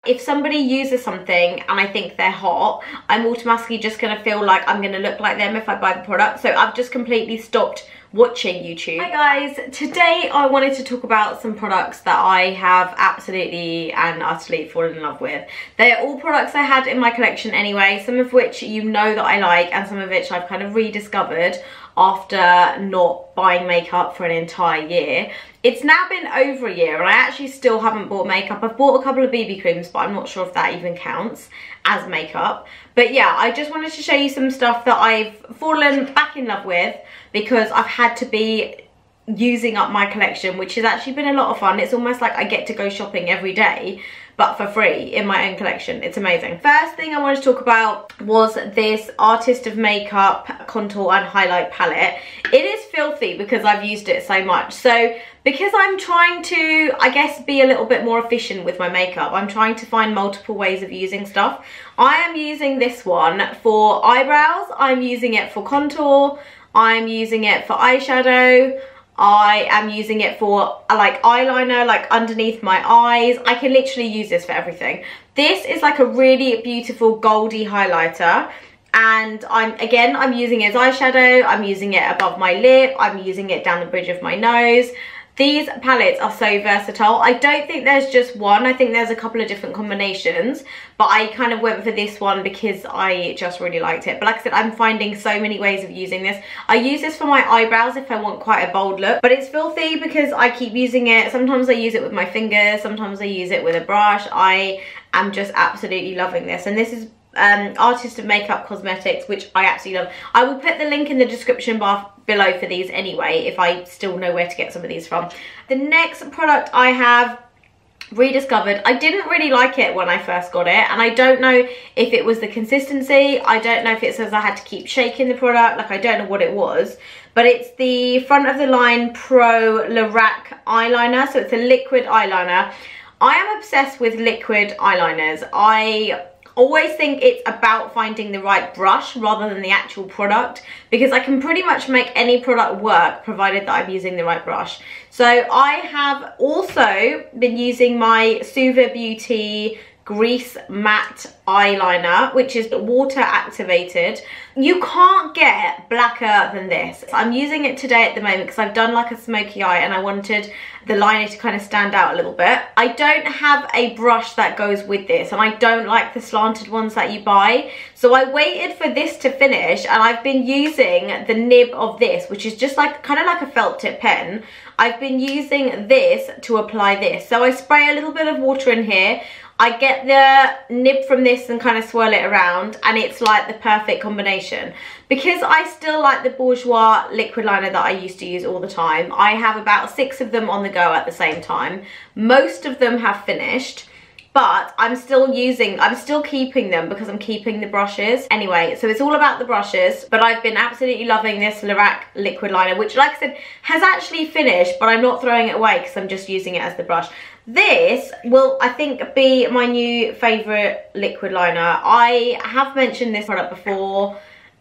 If somebody uses something and I think they're hot, I'm automatically just going to feel like I'm going to look like them if I buy the product. So I've just completely stopped watching YouTube. Hi guys, today I wanted to talk about some products that I have absolutely and utterly fallen in love with. They are all products I had in my collection anyway, some of which you know that I like and some of which I've kind of rediscovered after not buying makeup for an entire year. It's now been over a year and I actually still haven't bought makeup. I've bought a couple of BB creams, but I'm not sure if that even counts as makeup. But yeah, I just wanted to show you some stuff that I've fallen back in love with because I've had to be using up my collection, which has actually been a lot of fun. It's almost like I get to go shopping every day, but for free in my own collection. It's amazing. First thing I wanted to talk about was this Artist of Makeup contour and highlight palette. It is filthy because I've used it so much. So because I'm trying to, I guess, be a little bit more efficient with my makeup, I'm trying to find multiple ways of using stuff. I am using this one for eyebrows, I'm using it for contour, I'm using it for eyeshadow, I am using it for like eyeliner, like underneath my eyes. I can literally use this for everything. This is like a really beautiful goldy highlighter. And I'm using it as eyeshadow, I'm using it above my lip, I'm using it down the bridge of my nose. These palettes are so versatile. I don't think there's just one. I think there's a couple of different combinations, but I kind of went for this one because I just really liked it. But like I said, I'm finding so many ways of using this. I use this for my eyebrows if I want quite a bold look, but it's filthy because I keep using it. Sometimes I use it with my fingers, sometimes I use it with a brush. I am just absolutely loving this. And this is Artist of Makeup Cosmetics, which I absolutely love. I will put the link in the description bar below for these anyway, if I still know where to get some of these from. The next product I have rediscovered, I didn't really like it when I first got it, and I don't know if it was the consistency, I don't know if it says I had to keep shaking the product, like I don't know what it was, but it's the Front of the Line Pro Lorac eyeliner. So it's a liquid eyeliner. I am obsessed with liquid eyeliners. I always think it's about finding the right brush rather than the actual product, because I can pretty much make any product work provided that I'm using the right brush. So I have also been using my Suva Beauty Grease Matte Eyeliner, which is water activated. You can't get blacker than this. I'm using it today at the moment because I've done like a smoky eye and I wanted the liner to kind of stand out a little bit. I don't have a brush that goes with this and I don't like the slanted ones that you buy. So I waited for this to finish and I've been using the nib of this, which is just like kind of like a felt tip pen. I've been using this to apply this. So I spray a little bit of water in here. I get the nib from this and kind of swirl it around and it's like the perfect combination. Because I still like the Bourjois liquid liner that I used to use all the time, I have about 6 of them on the go at the same time. Most of them have finished, but I'm still keeping them because I'm keeping the brushes. Anyway, so it's all about the brushes, but I've been absolutely loving this Lorac liquid liner, which like I said, has actually finished, but I'm not throwing it away because I'm just using it as the brush. This will, I think, be my new favourite liquid liner. I have mentioned this product before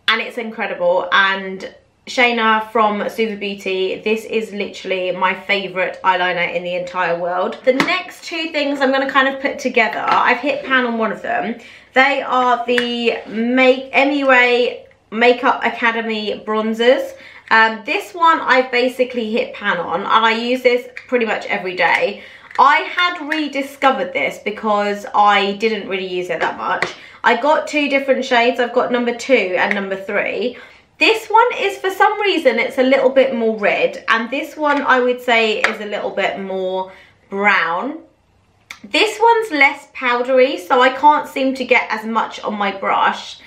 and it's incredible, and Shayna from Suva Beauty, this is literally my favourite eyeliner in the entire world. The next two things I'm going to kind of put together, I've hit pan on one of them. They are the MUA Makeup Academy bronzers. This one I've basically hit pan on and I use this pretty much every day. I had rediscovered this because I didn't really use it that much. I got 2 different shades. I've got number 2 and number 3. This one is, for some reason, it's a little bit more red, and this one I would say is a little bit more brown. This one's less powdery, so I can't seem to get as much on my brush.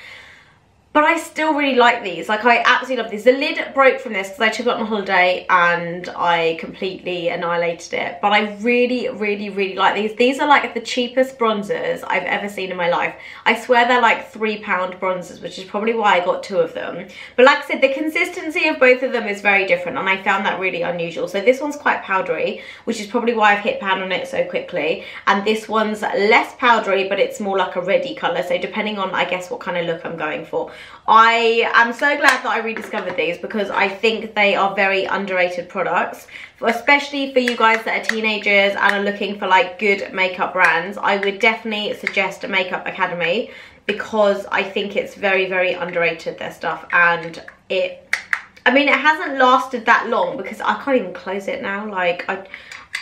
But I still really like these. Like, I absolutely love these. The lid broke from this because I took it on holiday and I completely annihilated it. But I really, really, really like these. These are like the cheapest bronzers I've ever seen in my life. I swear they're like £3 bronzers, which is probably why I got 2 of them. But like I said, the consistency of both of them is very different and I found that really unusual. So this one's quite powdery, which is probably why I've hit pan on it so quickly. And this one's less powdery, but it's more like a reddy colour. So depending on, I guess, what kind of look I'm going for. I am so glad that I rediscovered these because I think they are very underrated products, especially for you guys that are teenagers and are looking for like good makeup brands. I would definitely suggest Makeup Academy because I think it's very, very underrated, their stuff. And I mean, it hasn't lasted that long because I can't even close it now. Like,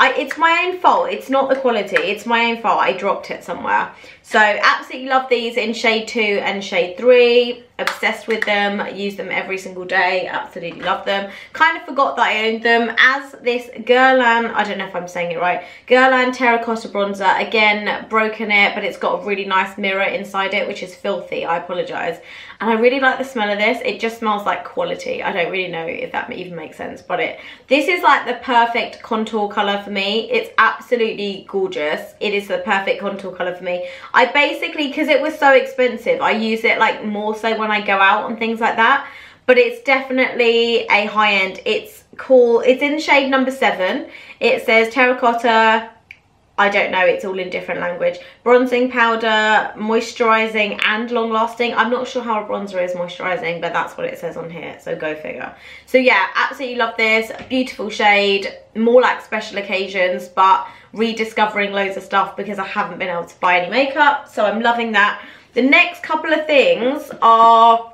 it's my own fault. It's not the quality. It's my own fault. I dropped it somewhere. So absolutely love these in shade 2 and shade 3. Obsessed with them. Use them every single day. Absolutely love them. Kind of forgot that I owned them. As this Guerlain, I don't know if I'm saying it right, Guerlain Terracotta Bronzer. Again, broken it, but it's got a really nice mirror inside it, which is filthy. I apologise. And I really like the smell of this. It just smells like quality. I don't really know if that even makes sense, but this is like the perfect contour colour for me. It's absolutely gorgeous. It is the perfect contour colour for me. I basically, because it was so expensive, I use it like more so when I go out and things like that. But it's definitely a high end. It's cool. It's in shade number 7. It says terracotta, I don't know, it's all in different language. Bronzing powder, moisturising and long lasting. I'm not sure how a bronzer is moisturising, but that's what it says on here, so go figure. So yeah, absolutely love this. Beautiful shade, more like special occasions, but rediscovering loads of stuff because I haven't been able to buy any makeup, so I'm loving that. The next couple of things are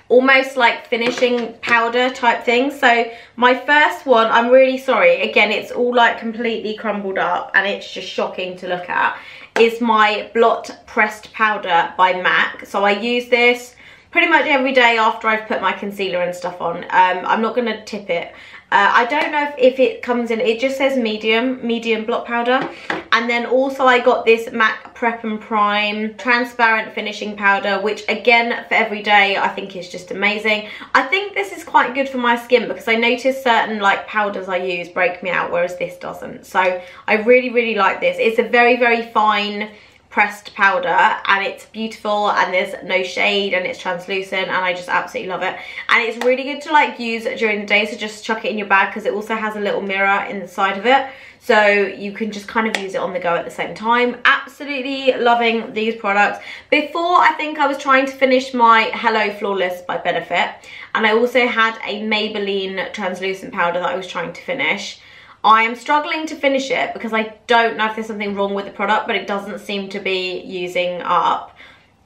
almost like finishing powder type things. So my first one, I'm really sorry, again, it's all like completely crumbled up and it's just shocking to look at, is my Blot Pressed Powder by MAC. So I use this pretty much every day after I've put my concealer and stuff on. I'm not going to tip it. I don't know if it comes in, it just says medium blot powder. And then also I got this MAC Prep and Prime transparent finishing powder, which again for every day I think is just amazing. I think this is quite good for my skin because I notice certain like powders I use break me out, whereas this doesn't. So I really, really like this. It's a very, very fine pressed powder and it's beautiful and there's no shade and it's translucent and I just absolutely love it. And it's really good to like use during the day, so just chuck it in your bag because it also has a little mirror in the side of it, so you can just kind of use it on the go at the same time. Absolutely loving these products. Before, I think I was trying to finish my Hello Flawless by Benefit, and I also had a Maybelline translucent powder that I was trying to finish. I am struggling to finish it because I don't know if there's something wrong with the product, but it doesn't seem to be using up.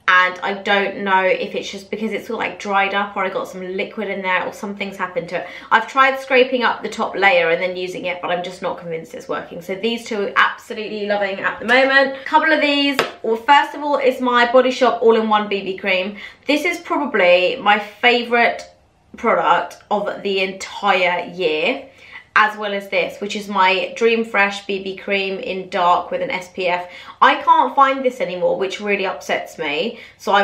And I don't know if it's just because it's all like dried up or I got some liquid in there or something's happened to it. I've tried scraping up the top layer and then using it, but I'm just not convinced it's working. So these two, absolutely loving at the moment. A couple of these, well, first of all is my Body Shop All-in-One BB Cream. This is probably my favourite product of the entire year, as well as this, which is my Dream Fresh BB Cream in dark with an SPF. I can't find this anymore, which really upsets me. So I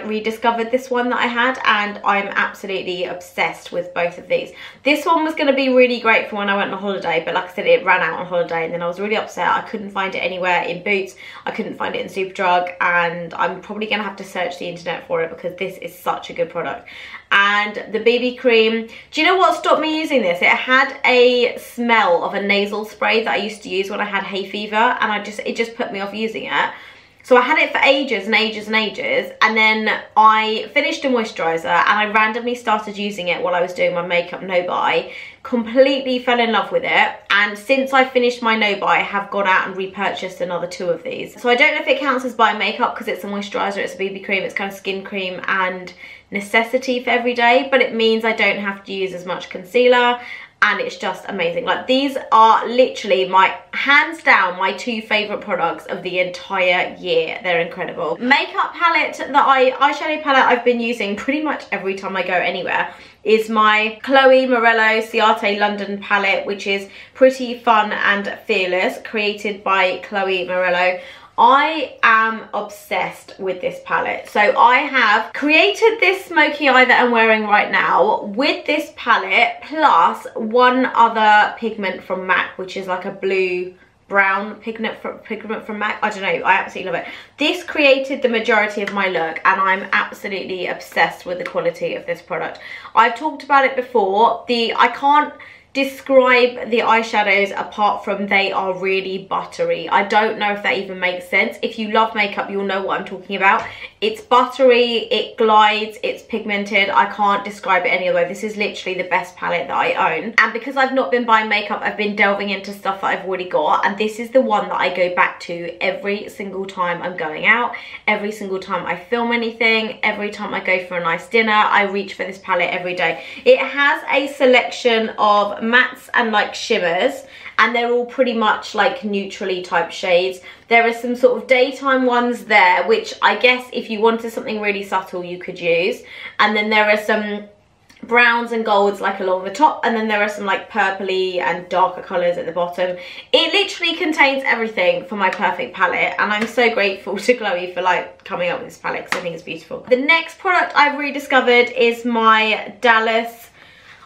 rediscovered this one that I had and I'm absolutely obsessed with both of these. This one was gonna be really great for when I went on holiday, but like I said, it ran out on holiday and then I was really upset. I couldn't find it anywhere in Boots. I couldn't find it in Superdrug, and I'm probably gonna have to search the internet for it because this is such a good product. And the BB cream, do you know what stopped me using this? It had a smell of a nasal spray that I used to use when I had hay fever, and it just put me off using it. So I had it for ages and ages and ages, and then I finished a moisturiser and I randomly started using it while I was doing my makeup no-buy. Completely fell in love with it, and since I finished my no-buy I have gone out and repurchased another 2 of these. So I don't know if it counts as buying makeup because it's a moisturiser, it's a BB cream, it's kind of skin cream and necessity for every day, but it means I don't have to use as much concealer. And it's just amazing. Like, these are literally my, hands down, my 2 favourite products of the entire year. They're incredible. Makeup palette eyeshadow palette I've been using pretty much every time I go anywhere is my Chloe Morello Ciate London palette, which is pretty fun and fearless, created by Chloe Morello. I am obsessed with this palette. So I have created this smoky eye that I'm wearing right now with this palette, plus one other pigment from MAC, which is like a blue brown pigment from MAC. I don't know, I absolutely love it. This created the majority of my look and I'm absolutely obsessed with the quality of this product. I've talked about it before. I can't describe the eyeshadows apart from they are really buttery. I don't know if that even makes sense. If you love makeup, you'll know what I'm talking about. It's buttery, it glides, it's pigmented. I can't describe it any other way. This is literally the best palette that I own. And because I've not been buying makeup, I've been delving into stuff that I've already got. And this is the one that I go back to every single time I'm going out, every single time I film anything, every time I go for a nice dinner. I reach for this palette every day. It has a selection of mattes and like shimmers, and they're all pretty much like neutrally type shades. There are some sort of daytime ones there, which I guess if you wanted something really subtle you could use, and then there are some browns and golds like along the top, and then there are some like purpley and darker colours at the bottom. It literally contains everything for my perfect palette, and I'm so grateful to Chloe for like coming up with this palette because I think it's beautiful. The next product I've rediscovered is my Dallas,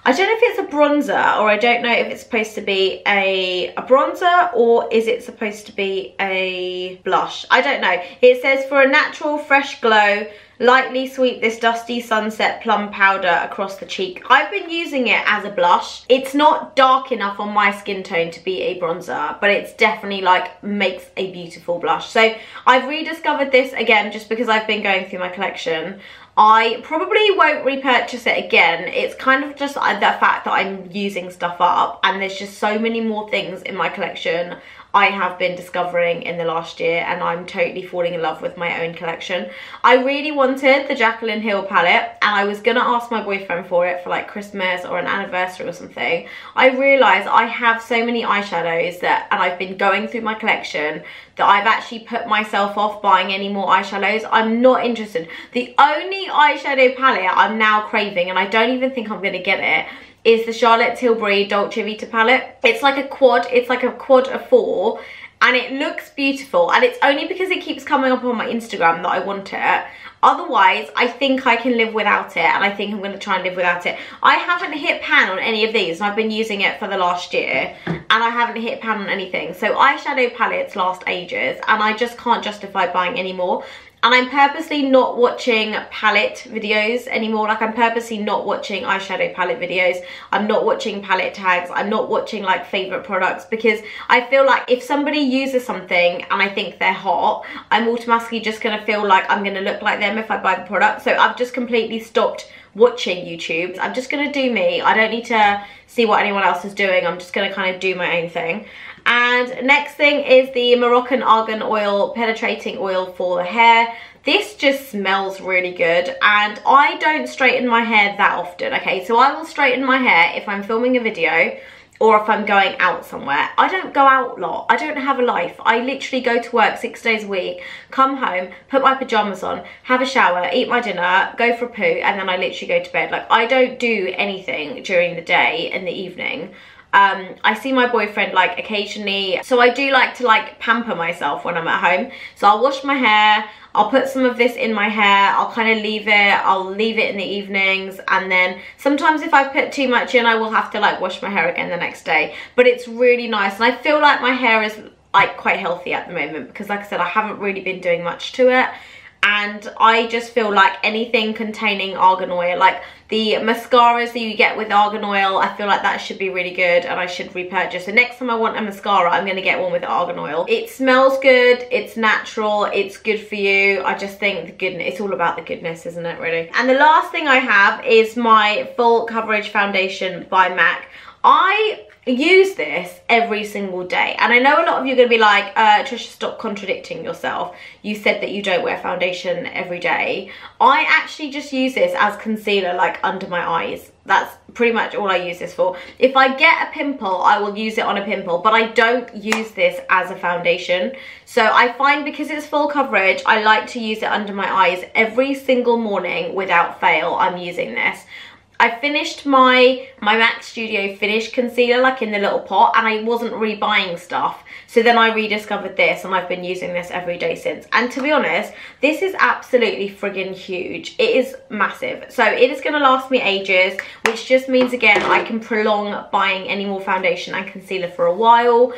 I don't know if it's a bronzer, or I don't know if it's supposed to be a bronzer, or is it supposed to be a blush? I don't know. It says, for a natural fresh glow, lightly sweep this dusty sunset plum powder across the cheek. I've been using it as a blush. It's not dark enough on my skin tone to be a bronzer, but it's definitely like makes a beautiful blush. So I've rediscovered this again just because I've been going through my collection. I probably won't repurchase it again. It's kind of just the fact that I'm using stuff up, and there's just so many more things in my collection I have been discovering in the last year, and I'm totally falling in love with my own collection. I really wanted the Jaclyn Hill palette, and I was gonna ask my boyfriend for it for like Christmas or an anniversary or something. I realised I have so many eyeshadows that, and I've been going through my collection, that I've actually put myself off buying any more eyeshadows. I'm not interested. The only eyeshadow palette I'm now craving, and I don't even think I'm gonna get it, is the Charlotte Tilbury Dolce Vita palette. It's like a quad, it's like a quad of 4, and it looks beautiful, and it's only because it keeps coming up on my Instagram that I want it. Otherwise, I think I can live without it, and I think I'm going to try and live without it. I haven't hit pan on any of these, and I've been using it for the last year, and I haven't hit pan on anything. So eyeshadow palettes last ages, and I just can't justify buying any more. And I'm purposely not watching palette videos anymore. Like, I'm purposely not watching eyeshadow palette videos. I'm not watching palette tags. I'm not watching like favorite products, because I feel like if somebody uses something and I think they're hot, I'm automatically just gonna feel like I'm gonna look like them if I buy the product. So I've just completely stopped watching YouTube. I'm just gonna do me. I don't need to see what anyone else is doing. I'm just gonna kind of do my own thing. And next thing is the Moroccan Argan Oil Penetrating Oil for the hair. This just smells really good, and I don't straighten my hair that often, okay? So I will straighten my hair if I'm filming a video or if I'm going out somewhere. I don't go out a lot. I don't have a life. I literally go to work 6 days a week, come home, put my pajamas on, have a shower, eat my dinner, go for a poo, and then I literally go to bed. Like, I don't do anything during the day and the evening. I see my boyfriend like occasionally, so I do like to like pamper myself when I'm at home. So I'll wash my hair, I'll put some of this in my hair, I'll kind of leave it, I'll leave it in the evenings, and then sometimes if I put too much in, I will have to like wash my hair again the next day. But it's really nice, and I feel like my hair is like quite healthy at the moment, because like I said, I haven't really been doing much to it. And I just feel like anything containing argan oil, like the mascaras that you get with argan oil, I feel like that should be really good, and I should repurchase. So next time I want a mascara, I'm going to get one with argan oil. It smells good, it's natural, it's good for you. I just think the goodness, it's all about the goodness, isn't it, really? And the last thing I have is my Full Coverage Foundation by MAC. I use this every single day, and I know a lot of you are going to be like, Trisha, stop contradicting yourself. You said that you don't wear foundation every day. I actually just use this as concealer, like under my eyes. That's pretty much all I use this for. If I get a pimple, I will use it on a pimple, but I don't use this as a foundation. So I find, because it's full coverage, I like to use it under my eyes every single morning without fail. I'm using this. I finished my MAC Studio Finish concealer like in the little pot, and I wasn't rebuying stuff. So then I rediscovered this, and I've been using this every day since. And to be honest, this is absolutely friggin' huge. It is massive. So it is going to last me ages, which just means, again, I can prolong buying any more foundation and concealer for a while.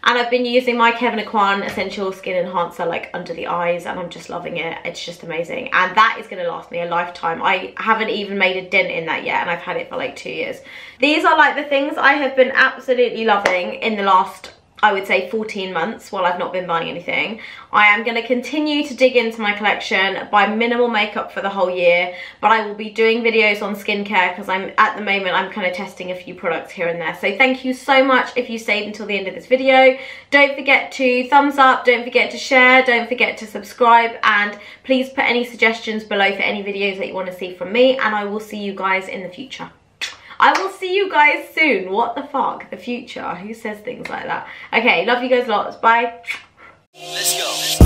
And I've been using my Kevyn Aucoin Essential Skin Enhancer like under the eyes, and I'm just loving it. It's just amazing, and that is going to last me a lifetime. I haven't even made a dent in that yet, and I've had it for like 2 years. These are like the things I have been absolutely loving in the last, I would say, 14 months while I've not been buying anything. I am going to continue to dig into my collection, buy minimal makeup for the whole year, but I will be doing videos on skincare because at the moment I'm kind of testing a few products here and there. So thank you so much if you stayed until the end of this video. Don't forget to thumbs up, don't forget to share, don't forget to subscribe, and please put any suggestions below for any videos that you want to see from me, and I will see you guys in the future. I will see you guys soon. What the fuck? The future? Who says things like that? Okay, love you guys lots. Bye. Let's go.